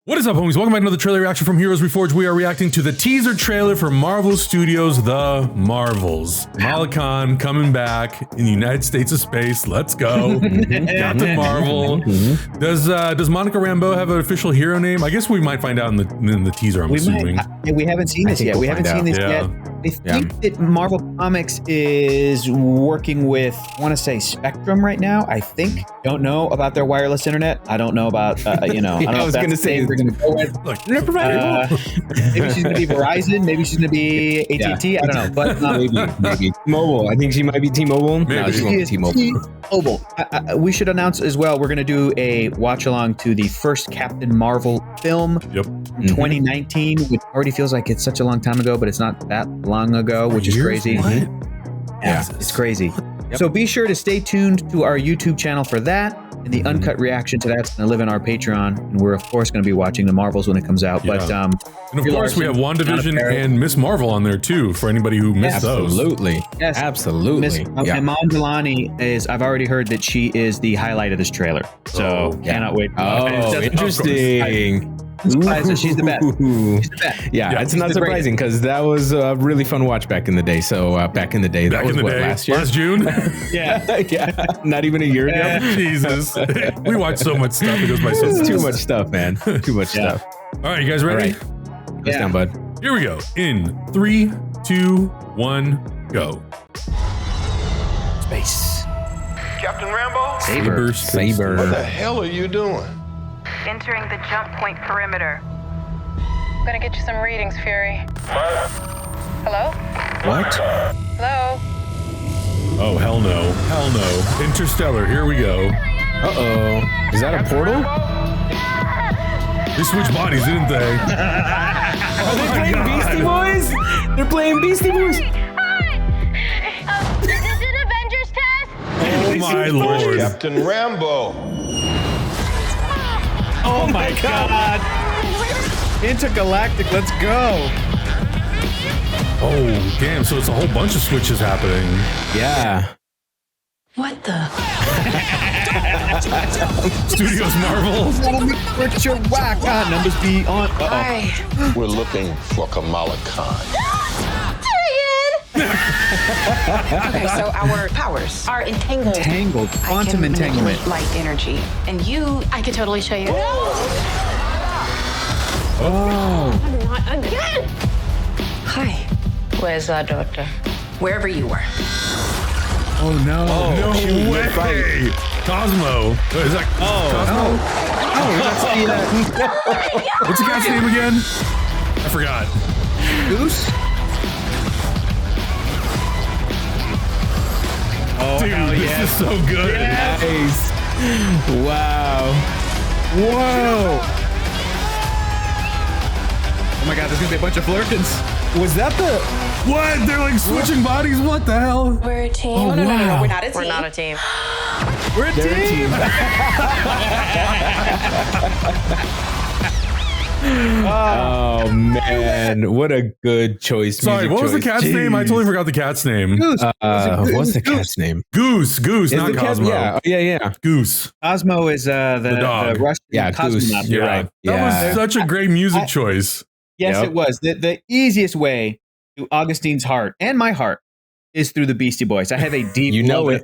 What is up, homies? Welcome back to another trailer reaction from Heroes Reforged. We are reacting to the teaser trailer for Marvel Studios' The Marvels. Kamala Khan coming back in the United States of space. Let's go. Captain Marvel. Does Monica Rambeau have an official hero name? I guess we might find out in the teaser, I'm assuming. We haven't seen this yet. We haven't seen this yet. I think that Marvel Comics is working with, I want to say Spectrum right now. I think. Don't know about their wireless internet. I don't know about, you know. I was going to say we're going to go with. Look, they're providing. Maybe she's going to be Verizon. Maybe she's going to be AT&T. I don't know. But maybe T-Mobile. I think she might be T-Mobile. No, she won't be T-Mobile. We should announce as well, we're going to do a watch along to the first Captain Marvel film from 2019, which already feels like it's such a long time ago, but it's not that long ago, which is crazy. Yeah, it's crazy. So be sure to stay tuned to our YouTube channel for that, and the uncut reaction to that's going to live in our Patreon, and we're of course going to be watching the Marvels when it comes out. But and of course we have WandaVision and Miss Marvel on there too for anybody who missed those. Absolutely, absolutely. Iman Vellani is. I've already heard that she is the highlight of this trailer. So cannot wait. Oh, interesting. She's the best. She's the best. Yeah, it's not surprising because that was a really fun watch back in the day. So back in the day, that was what, last year? Last June? yeah. Not even a year ago. Jesus. We watch so much stuff. It goes by so fast. Too much stuff, man. Too much stuff. All right, you guys ready? All right. Goes down, bud. Here we go. In 3, 2, 1, go. Space. Captain Rambeau? S.A.B.E.R. What the hell are you doing? Entering the jump point perimeter. I'm gonna get you some readings, Fury. Hello? What? Hello? Oh, hell no. Hell no. Interstellar, here we go. Uh-oh. Is that a portal? They switched bodies, didn't they? Are they playing Beastie Boys? They're playing Beastie Boys? Hi! Is this an Avengers test? Oh my lord. Captain Rambeau. Oh my God! Intergalactic, let's go! Oh, damn, so it's a whole bunch of switches happening. Yeah. What the? Studios Marvel. Put your whack on. Numbers be on. Hi. We're looking for Kamala Khan. Okay, so our powers are entangled. Entangled. Quantum entanglement. Light energy. And you... I could totally show you. Oh. Not again! Hi. Where's our daughter? Wherever you were. Oh no. No way. Cosmo. Is that Cosmo? Oh, What's the guy's name again? I forgot. Goose? Oh, dude, this is so good. Nice. Wow. Whoa. Oh my God, there's gonna be a bunch of flirtins. Was that the... What? They're like switching bodies? What the hell? We're a team. Oh, no, we're not a team. We're not a team. We're a team. Oh man, what a good choice. Sorry, what was the cat's name? I totally forgot the cat's name. Goose. What's the cat's name? Goose, not Cosmo. Yeah. Goose. Cosmo is the dog. the Russian Goose. cosmonaut. You're right. That was such a great music choice. Yes, it was. The easiest way to Augustine's heart and my heart is through the Beastie Boys. I have a deep love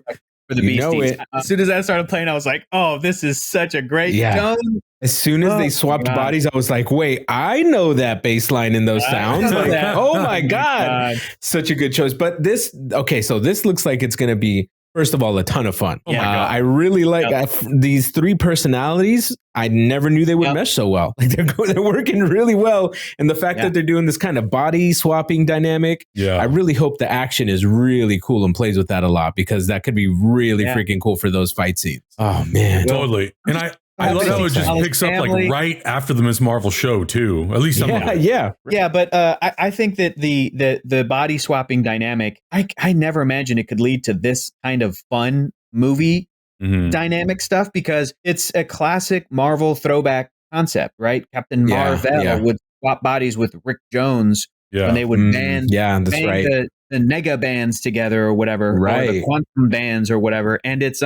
for the Beasties. As soon as that started playing, I was like, oh, this is such a great tone. As soon as they swapped bodies, I was like, wait, I know that bass line in those sounds. Like, oh my God. Such a good choice. But this, okay, so this looks like it's going to be, first of all, a ton of fun. Oh my God. I really like these three personalities. I never knew they would mesh so well. Like they're working really well. And the fact that they're doing this kind of body swapping dynamic, I really hope the action is really cool and plays with that a lot, because that could be really freaking cool for those fight scenes. Oh man. Totally. And I love how it just picks up like right after the Miss Marvel show too. At least some of it. Yeah, but I think that the body swapping dynamic, I never imagined it could lead to this kind of fun movie dynamic stuff, because it's a classic Marvel throwback concept, right? Captain Marvel would swap bodies with Rick Jones when they would band the Nega bands together or whatever, or the Quantum bands or whatever. And it's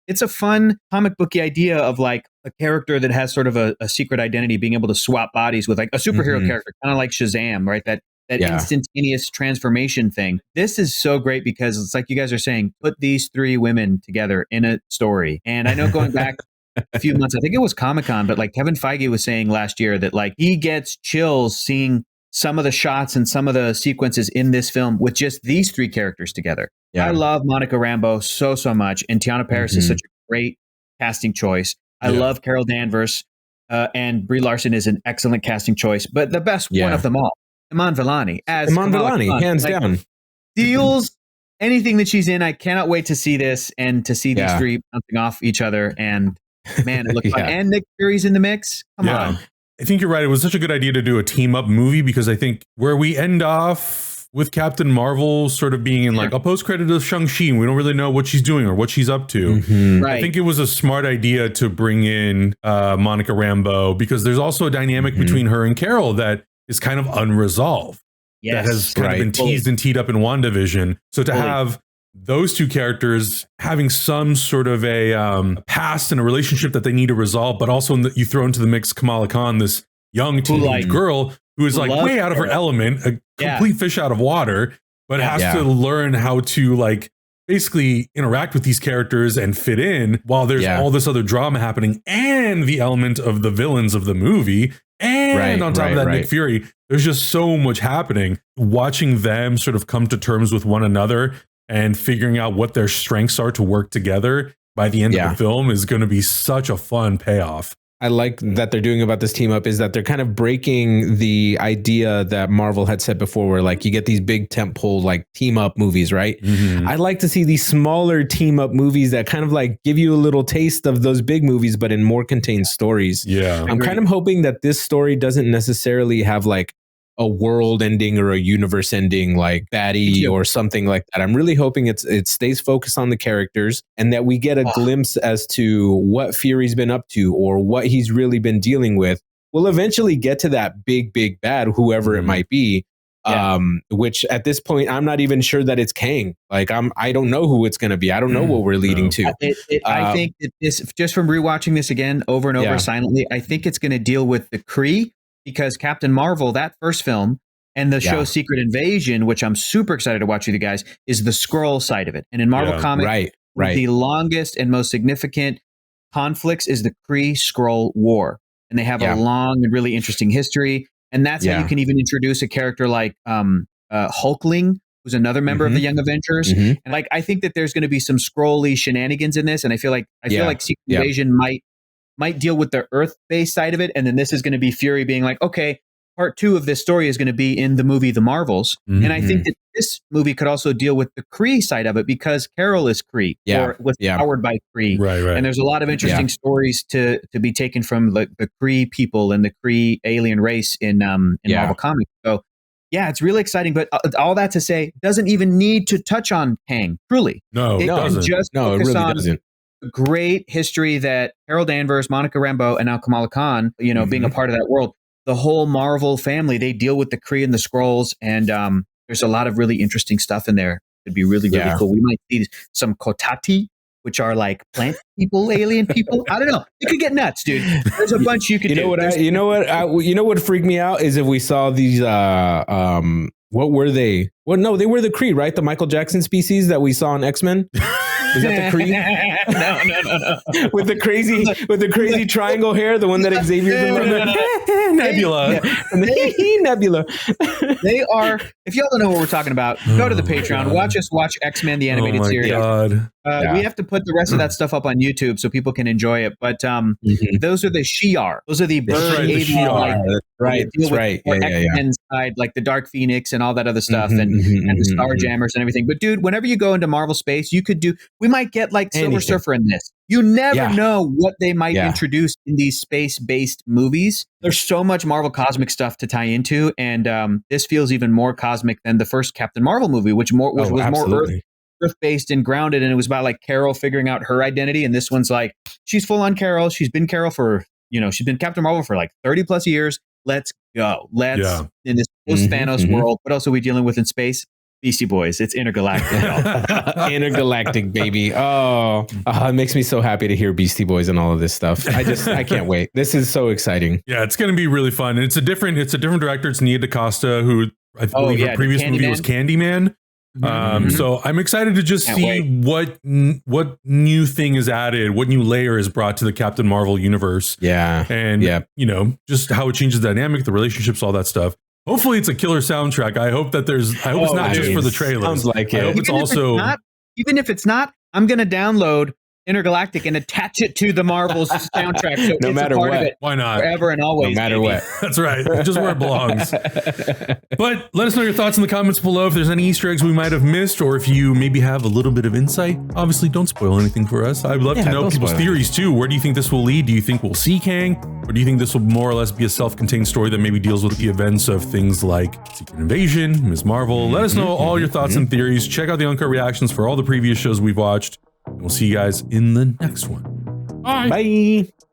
it's a fun comic booky idea of like a character that has sort of a secret identity, being able to swap bodies with like a superhero character, kind of like Shazam, right? That instantaneous transformation thing. This is so great because it's like you guys are saying, put these three women together in a story. And I know going back a few months, I think it was Comic-Con, but like Kevin Feige was saying last year that like he gets chills seeing some of the shots and some of the sequences in this film with just these three characters together. I love Monica Rambeau so much. And Tiana Paris is such a great casting choice. I love Carol Danvers, and Brie Larson is an excellent casting choice, but the best one of them all, Iman Vellani, hands down, deals anything that she's in. I cannot wait to see this and to see these three bouncing off each other. And man, it looks fun. And Nick Fury's in the mix. Come on. I think you're right. It was such a good idea to do a team up movie because I think where we end off with Captain Marvel sort of being in like a post credit of Shang-Chi, and we don't really know what she's doing or what she's up to. I think it was a smart idea to bring in Monica Rambeau because there's also a dynamic between her and Carol that is kind of unresolved. That has kind of been teased and teed up in WandaVision. So to have those two characters having some sort of a past and a relationship that they need to resolve, but also you throw into the mix Kamala Khan, this young teenage girl who is like way out of her element, a complete fish out of water, but has to learn how to like basically interact with these characters and fit in while there's all this other drama happening and the element of the villains of the movie. And on top of that, Nick Fury, there's just so much happening. Watching them sort of come to terms with one another and figuring out what their strengths are to work together by the end of the film is going to be such a fun payoff. I like that they're doing about this team up is that they're kind of breaking the idea that Marvel had said before, where like you get these big tentpole like team up movies, right? I'd like to see these smaller team up movies that kind of like give you a little taste of those big movies, but in more contained stories. I'm kind of hoping that this story doesn't necessarily have like a world ending or a universe ending like baddie or something like that. I'm really hoping it stays focused on the characters and that we get a glimpse as to what Fury's been up to or what he's really been dealing with. We'll eventually get to that big bad, whoever it might be. Which at this point, I'm not even sure that it's Kang. Like I don't know who it's going to be. I don't know what we're leading to. I think that this, just from rewatching this again over and over silently, I think it's going to deal with the Kree. Because Captain Marvel, that first film, and the show Secret Invasion, which I'm super excited to watch with you guys, is the Skrull side of it. And in Marvel Comics, the longest and most significant conflicts is the Kree-Skrull War. And they have a long and really interesting history. And that's how you can even introduce a character like Hulkling, who's another member of the Young Avengers. And like I think that there's going to be some Skrull-y shenanigans in this. And I feel like Secret Invasion might deal with the Earth-based side of it, and then this is going to be Fury being like, okay, part 2 of this story is going to be in the movie The Marvels. And I think that this movie could also deal with the Kree side of it because Carol is Kree, or was powered by Kree. And there's a lot of interesting stories to be taken from the Kree people and the Kree alien race in Marvel Comics. So yeah, it's really exciting. But all that to say, doesn't even need to touch on Kang, truly. No, it doesn't. Just it really doesn't. Great history that Carol Danvers, Monica Rambeau, and now Kamala Khan, being a part of that world. The whole Marvel family, they deal with the Kree and the Skrulls, and there's a lot of really interesting stuff in there. It'd be really cool. We might see some Kotati, which are like plant people, alien people. I don't know. It could get nuts, dude. There's a bunch you could do. You know what freaked me out is if we saw these. What were they? Well, no, they were the Kree, right? The Michael Jackson species that we saw in X-Men. Is that the Kree? No. with the crazy triangle hair, the one that Xavier's in. Nebula. Nebula. They are. If y'all don't know what we're talking about, go to the Patreon. Watch X-Men the animated series. God. We have to put the rest of that stuff up on YouTube so people can enjoy it. But those are the Shi'ar. Those are the bird alien. Right. That's right. X-Men side, like the Dark Phoenix and all that other stuff, and the Starjammers and everything. But dude, whenever you go into Marvel space, you could do. We might get like Silver Surfer in this. You never know what they might introduce in these space-based movies. There's so much Marvel cosmic stuff to tie into, and this feels even more cosmic than the first Captain Marvel movie, which was more Earth-based and grounded, and it was about like Carol figuring out her identity. And this one's like she's full on Carol. She's been Carol for she's been Captain Marvel for like 30 plus years. Let's go. In this post Thanos world, what else are we dealing with in space? Beastie Boys. It's intergalactic. Intergalactic, baby. Oh, it makes me so happy to hear Beastie Boys and all of this stuff. I can't wait. This is so exciting. Yeah, it's going to be really fun. And it's a different director. It's Nia DaCosta, who I believe her previous movie was Candyman. So I'm excited to just see what new thing is added, what new layer is brought to the Captain Marvel universe. Yeah. And, you know, just how it changes the dynamic, the relationships, all that stuff. Hopefully it's a killer soundtrack. I hope it's not just for the trailers. Sounds like it. I hope it's also... Even if it's not, I'm going to download Intergalactic and attach it to the Marvel's soundtrack. So no matter what. Why not? Forever and always. No matter what. That's right. Just where it belongs. But let us know your thoughts in the comments below. If there's any Easter eggs we might have missed, or if you maybe have a little bit of insight. Obviously, don't spoil anything for us. I'd love to know people's theories too. Where do you think this will lead? Do you think we'll see Kang? Or do you think this will more or less be a self-contained story that maybe deals with the events of things like Secret Invasion, Ms. Marvel? Let us know all your thoughts and theories. Check out the Uncut Reactions for all the previous shows we've watched. And we'll see you guys in the next one. Bye. Bye.